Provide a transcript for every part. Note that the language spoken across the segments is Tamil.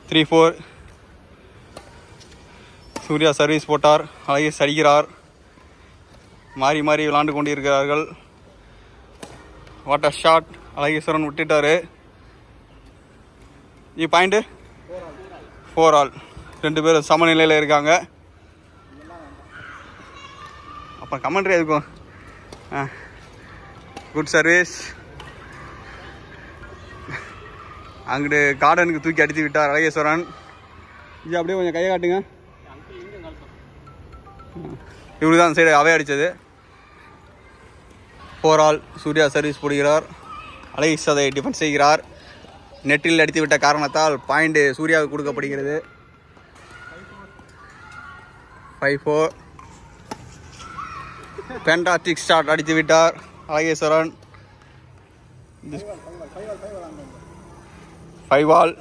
3-4. சூர்யா சர்வீஸ் போட்டார். அழகேஷ் அடிக்கிறார். மாறி மாறி விளாண்டு கொண்டிருக்கிறார்கள். What a shot. அழகேஸ்வரன் விட்டுட்டாரு. Point 4 all. 2 பேரும் சமநிலையில் இருக்காங்க. அப்போ கமெண்ட்ரி இருக்கும். Good service. அங்கிட்டு கார்டனுக்கு தூக்கி அடித்து விட்டார் அழகேஸ்வரன். அப்படியே கொஞ்சம் கையை காட்டுங்க. இவரு தான் சைடு அவை அடித்தது. 4 ஆல். சூர்யா சர்வீஸ் போடுகிறார். அழகேஷ் அதை டிஃபென்ஸ் செய்கிறார். நெட்டில் அடித்து விட்ட காரணத்தால் பாயிண்ட் சூர்யாவுக்கு கொடுக்கப்படுகிறது. 5-4. ஃபேண்டாஸ்டிக் ஸ்டார்ட் அடித்து விட்டார் அழகேஸ்வரன். 5 ஆல்.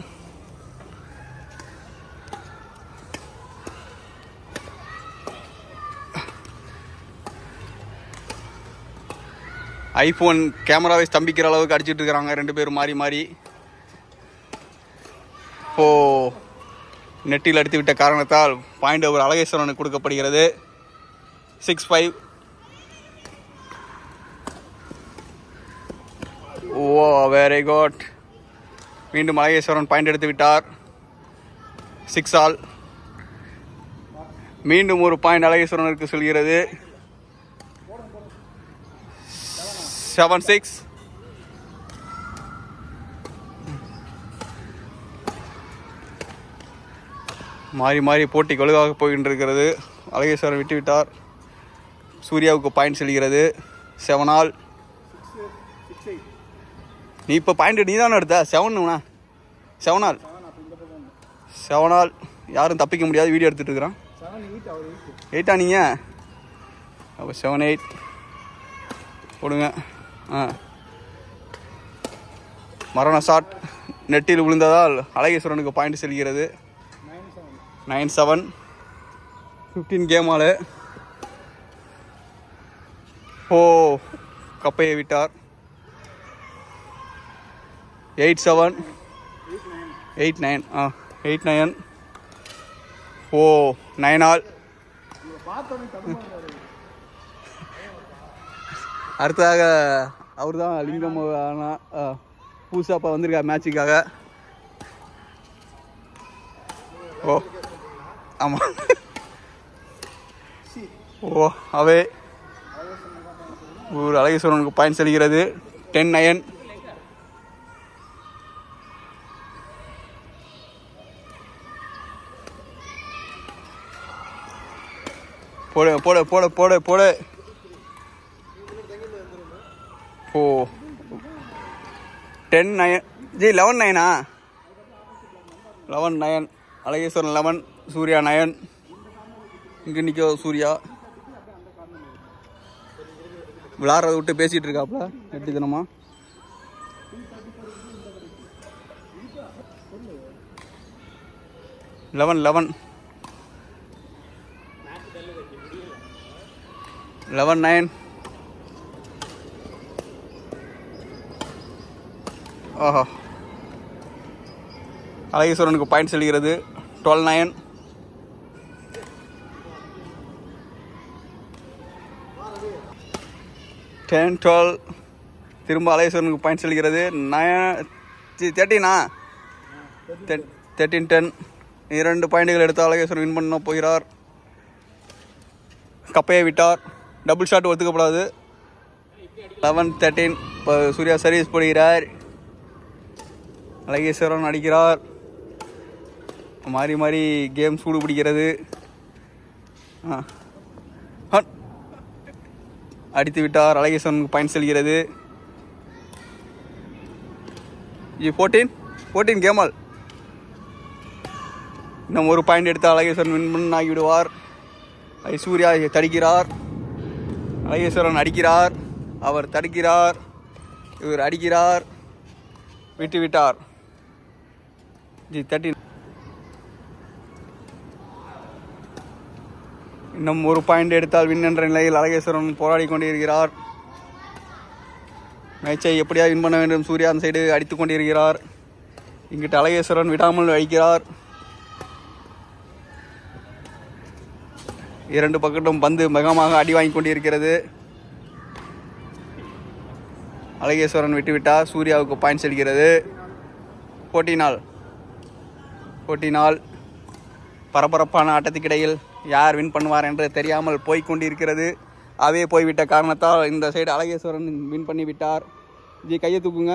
ஐஃபோன் கேமராவை ஸ்தம்பிக்கிற அளவுக்கு அடிச்சுட்டு இருக்கிறாங்க 2 பேரும் மாறி மாறி. நெட்டில் அடித்து விட்ட காரணத்தால் பாயிண்ட் ஒரு அழகேஸ்வரனுக்கு கொடுக்கப்படுகிறது. 6-5. Very good. மீண்டும் அழகேஸ்வரன் பாயிண்ட் எடுத்து விட்டார். 6 ஆல். மீண்டும் ஒரு பாயிண்ட் அழகேஸ்வரனுக்கு செல்கிறது. 7-6. மாறி மாறி போட்டி வலுவாக போகின்றிருக்கிறது. அழகேஸ்வரன் விட்டுவிட்டார். சூர்யாவுக்கு பாயிண்ட் செல்கிறது. 7 ஆல். நீ இப்போ பாயிண்ட் நீ தானே எடுத்த? 7 ஆல். 7 ஆல். யாரும் தப்பிக்க முடியாது. வீடியோ எடுத்துகிட்டு இருக்கிறான். 8 நீங்கள்? அப்போ 7-8 போடுங்க. மரண ஷாட் நெட்டில் விழுந்ததால் அழகேஸ்வரனுக்கு பாயிண்ட் செல்கிறது. 9-7. 15 கேம் ஆளு. கப்பையை விட்டார். 8-7. 8-9. 8-9. 9 ஆல். அடுத்ததாக அவர் தான் லிங்கம் புதுசாக இப்போ வந்திருக்கார் மேட்சுக்காக. ஆமாம். அவே ஒரு அழகேஸ்வரனுக்கு பாயிண்ட் செல்கிறது. 10-9. போடு போடு போடு போடு போடு. 10-9. 11-9. 11-9. அழகேஸ்வரன் 11. சூர்யா 9. இங்கே நிற்க சூர்யா விளாட்றதை விட்டு பேசிகிட்டு இருக்காப்புல எட்டு தினமா. லெவன் 11-9. அழகேஸ்வரனுக்கு பாயிண்ட் செல்கிறது. 12-9. 10-12. திரும்ப அழகேஸ்வரனுக்கு பாயிண்ட் செல்கிறது. 13-10. 2 பாயிண்ட்கள் எடுத்து அழகேஸ்வரன் வின் பண்ண போகிறார். கப்பையை விட்டார். டபுள் ஷாட் ஒத்துக்கப்படாது. 11-13. இப்போ சூர்யா சர்வீஸ் போடுகிறார். அழகேஸ்வரன் அடிக்கிறார். மாறி மாறி கேம் சூடு பிடிக்கிறது. அடித்து விட்டார். அழகேஸ்வரனுக்கு பாயிண்ட் செல்கிறது. 14 கேம் ஆல். இன்னும் ஒரு பாயிண்ட் எடுத்து அழகேஸ்வரன் வின் பண்ண ஆகிவிடுவார். சூர்யா தடுக்கிறார். அழகேஸ்வரன் அடிக்கிறார். அவர் தடுக்கிறார். இவர் அடிக்கிறார். விட்டு விட்டார். 13. இன்னும் ஒரு பாயிண்ட் எடுத்தால் வின் என்ற நிலையில் அழகேஸ்வரன் போராடி கொண்டிருக்கிறார். மேட்சை எப்படியா வின் பண்ண வேண்டும். சூர்யா அந்த சைடு அடித்து கொண்டிருக்கிறார். இங்கிட்ட அழகேஸ்வரன் விடாமல் அடிக்கிறார். 2 பக்கட்டும் பந்து மிகமாக அடி வாங்கி கொண்டிருக்கிறது. அழகேஸ்வரன் விட்டுவிட்டார். சூர்யாவுக்கு பாயிண்ட்ஸ் அடிக்கிறது. போட்டி நாள் பரபரப்பான ஆட்டத்துக்கிடையில் யார் வின் பண்ணுவார் என்று தெரியாமல் போய்கொண்டிருக்கிறது. அவே போய்விட்ட காரணத்தால் இந்த சைடு அழகேஸ்வரன் வின் பண்ணிவிட்டார். ஜி கையை தூக்குங்க.